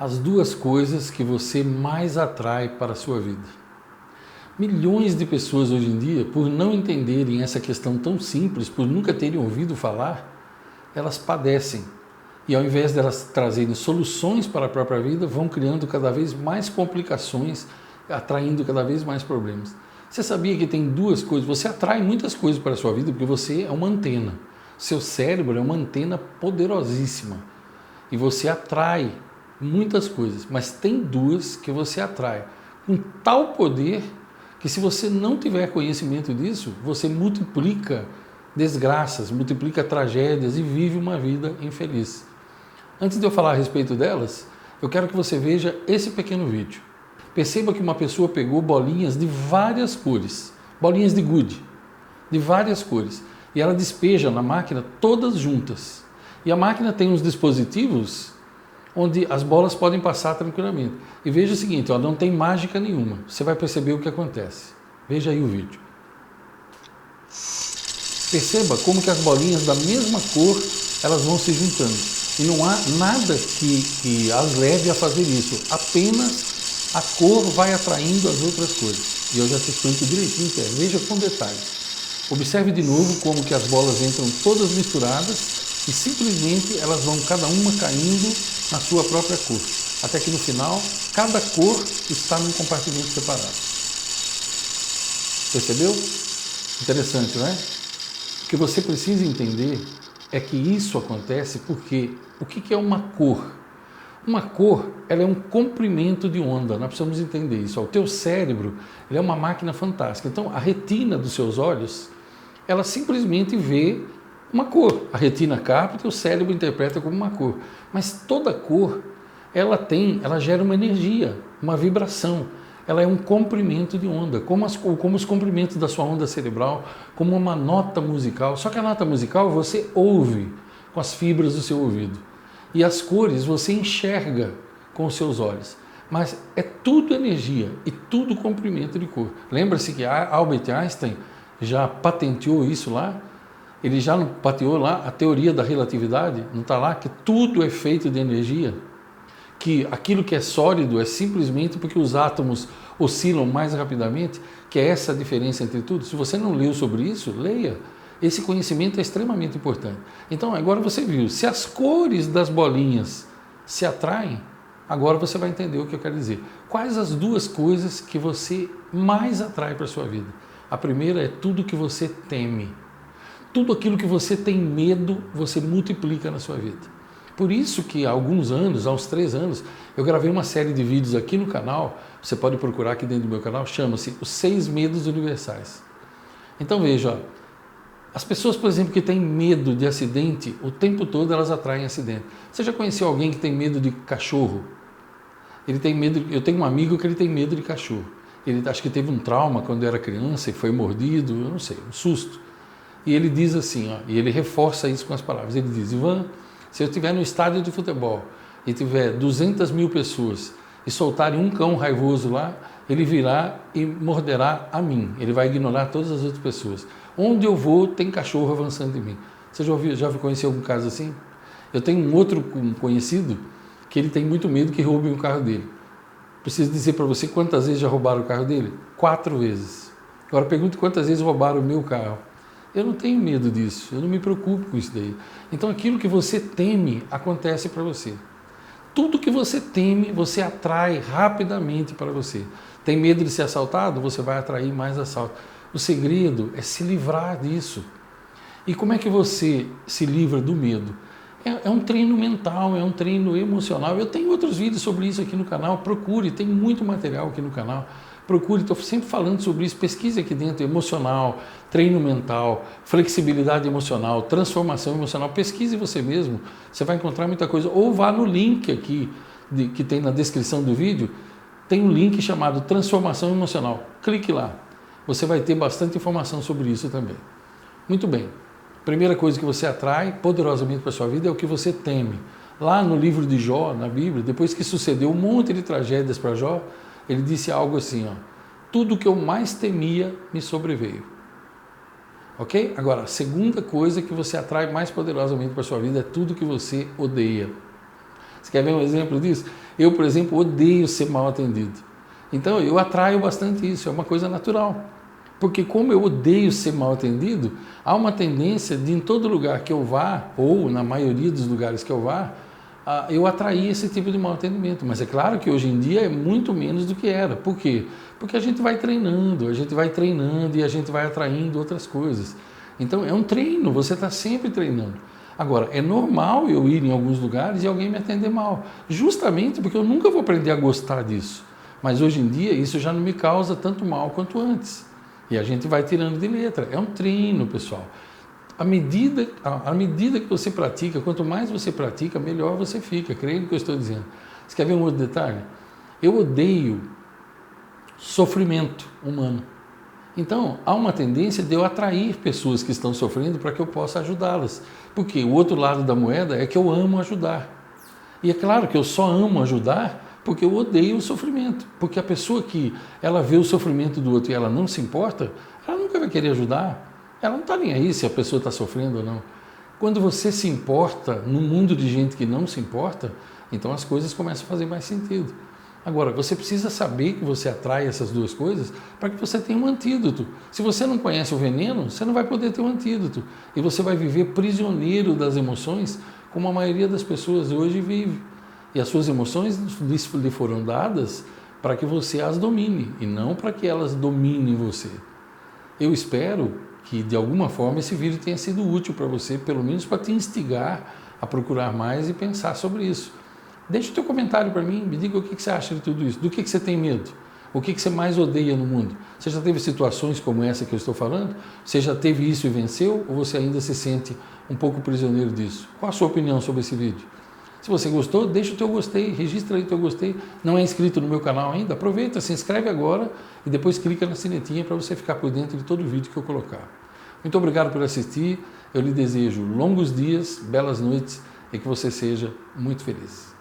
as duas coisas que você mais atrai para a sua vida. Milhões de pessoas hoje em dia, por não entenderem essa questão tão simples, por nunca terem ouvido falar, elas padecem. E ao invés de elas trazerem soluções para a própria vida, vão criando cada vez mais complicações, atraindo cada vez mais problemas. Você sabia que tem duas coisas? Você atrai muitas coisas para a sua vida porque você é uma antena. Seu cérebro é uma antena poderosíssima. E você atrai muitas coisas, mas tem duas que você atrai com tal poder que, se você não tiver conhecimento disso, você multiplica desgraças, multiplica tragédias e vive uma vida infeliz. Antes de eu falar a respeito delas, eu quero que você veja esse pequeno vídeo. Perceba que uma pessoa pegou bolinhas de várias cores, bolinhas de gude, de várias cores, e ela despeja na máquina todas juntas. E a máquina tem uns dispositivos onde as bolas podem passar tranquilamente. E veja o seguinte, ó, não tem mágica nenhuma. Você vai perceber o que acontece. Veja aí o vídeo. Perceba como que as bolinhas da mesma cor, elas vão se juntando. E não há nada que as leve a fazer isso. Apenas a cor vai atraindo as outras cores. E eu já te explico direitinho que é. Veja com detalhes. Observe de novo como que as bolas entram todas misturadas e simplesmente elas vão cada uma caindo na sua própria cor, até que no final cada cor está num compartimento separado. Percebeu? Interessante, não é? O que você precisa entender é que isso acontece porque o que é uma cor? Uma cor, ela é um comprimento de onda, nós precisamos entender isso. O teu cérebro, ele é uma máquina fantástica. Então a retina dos seus olhos, ela simplesmente vê uma cor. A retina capta e o cérebro interpreta como uma cor. Mas toda cor, ela gera uma energia, uma vibração. Ela é um comprimento de onda, como os comprimentos da sua onda cerebral, como uma nota musical. Só que a nota musical você ouve com as fibras do seu ouvido. E as cores você enxerga com os seus olhos. Mas é tudo energia e tudo comprimento de cor. Lembra-se que Albert Einstein já patenteou isso lá? Ele já patenteou lá a teoria da relatividade, não está lá que tudo é feito de energia? Que aquilo que é sólido é simplesmente porque os átomos oscilam mais rapidamente, que é essa a diferença entre tudo. Se você não leu sobre isso, leia. Esse conhecimento é extremamente importante. Então agora você viu, se as cores das bolinhas se atraem, agora você vai entender o que eu quero dizer. Quais as duas coisas que você mais atrai para a sua vida? A primeira é tudo que você teme. Tudo aquilo que você tem medo, você multiplica na sua vida. Por isso que há alguns anos, há uns 3 anos, eu gravei uma série de vídeos aqui no canal, você pode procurar aqui dentro do meu canal, chama-se Os 6 Medos Universais. Então veja, ó, as pessoas, por exemplo, que têm medo de acidente, o tempo todo elas atraem acidente. Você já conheceu alguém que tem medo de cachorro? Ele tem medo, eu tenho um amigo que ele tem medo de cachorro. Ele acho que teve um trauma quando era criança e foi mordido, eu não sei, um susto. E ele diz assim, ó, e ele reforça isso com as palavras, ele diz: Ivan, se eu estiver no estádio de futebol e tiver 200 mil pessoas e soltarem um cão raivoso lá, ele virá e morderá a mim, ele vai ignorar todas as outras pessoas. Onde eu vou tem cachorro avançando em mim. Você já conheceu algum caso assim? Eu tenho um outro conhecido que ele tem muito medo que roubem o carro dele. Preciso dizer para você quantas vezes já roubaram o carro dele? 4 vezes. Agora pergunte quantas vezes roubaram o meu carro. Eu não tenho medo disso, eu não me preocupo com isso daí. Então aquilo que você teme acontece para você. Tudo que você teme, você atrai rapidamente para você. Tem medo de ser assaltado? Você vai atrair mais assalto. O segredo é se livrar disso. E como é que você se livra do medo? É um treino mental, é um treino emocional. Eu tenho outros vídeos sobre isso aqui no canal, procure, tem muito material aqui no canal. Procure, estou sempre falando sobre isso, pesquise aqui dentro, emocional, treino mental, flexibilidade emocional, transformação emocional, pesquise você mesmo, você vai encontrar muita coisa, ou vá no link aqui, que tem na descrição do vídeo, tem um link chamado Transformação Emocional, clique lá, você vai ter bastante informação sobre isso também. Muito bem, primeira coisa que você atrai poderosamente para a sua vida é o que você teme. Lá no livro de Jó, na Bíblia, depois que sucedeu um monte de tragédias para Jó, ele disse algo assim, ó, tudo que eu mais temia me sobreveio. Ok? Agora, a segunda coisa que você atrai mais poderosamente para a sua vida é tudo que você odeia. quer ver um exemplo disso? Eu, por exemplo, odeio ser mal atendido. Então, eu atraio bastante isso, é uma coisa natural. Porque como eu odeio ser mal atendido, há uma tendência de em todo lugar que eu vá, ou na maioria dos lugares que eu vá, eu atrair esse tipo de mal atendimento. Mas é claro que hoje em dia é muito menos do que era. Por quê? Porque a gente vai treinando e a gente vai atraindo outras coisas. Então é um treino, você está sempre treinando. Agora, é normal eu ir em alguns lugares e alguém me atender mal, justamente porque eu nunca vou aprender a gostar disso. Mas hoje em dia isso já não me causa tanto mal quanto antes. E a gente vai tirando de letra. É um treino, pessoal. À medida que você pratica, quanto mais você pratica, melhor você fica. Creio no que eu estou dizendo. Você quer ver um outro detalhe? Eu odeio sofrimento humano. Então, há uma tendência de eu atrair pessoas que estão sofrendo para que eu possa ajudá-las. Porque o outro lado da moeda é que eu amo ajudar. E é claro que eu só amo ajudar porque eu odeio o sofrimento. Porque a pessoa que ela vê o sofrimento do outro e ela não se importa, ela nunca vai querer ajudar. Ela não está nem aí se a pessoa está sofrendo ou não. Quando você se importa num mundo de gente que não se importa, então as coisas começam a fazer mais sentido. Agora, você precisa saber que você atrai essas duas coisas para que você tenha um antídoto. Se você não conhece o veneno, você não vai poder ter um antídoto. E você vai viver prisioneiro das emoções, como a maioria das pessoas hoje vive. E as suas emoções lhe foram dadas para que você as domine, e não para que elas dominem você. Eu espero que, de alguma forma, esse vídeo tenha sido útil para você, pelo menos para te instigar a procurar mais e pensar sobre isso. Deixe o teu comentário para mim, me diga o que você acha de tudo isso, do que você tem medo, o que você mais odeia no mundo. Você já teve situações como essa que eu estou falando? Você já teve isso e venceu, ou você ainda se sente um pouco prisioneiro disso? Qual a sua opinião sobre esse vídeo? Se você gostou, deixa o teu gostei, registra aí o teu gostei. Não é inscrito no meu canal ainda? Aproveita, se inscreve agora e depois clica na sinetinha para você ficar por dentro de todo o vídeo que eu colocar. Muito obrigado por assistir, eu lhe desejo longos dias, belas noites e que você seja muito feliz.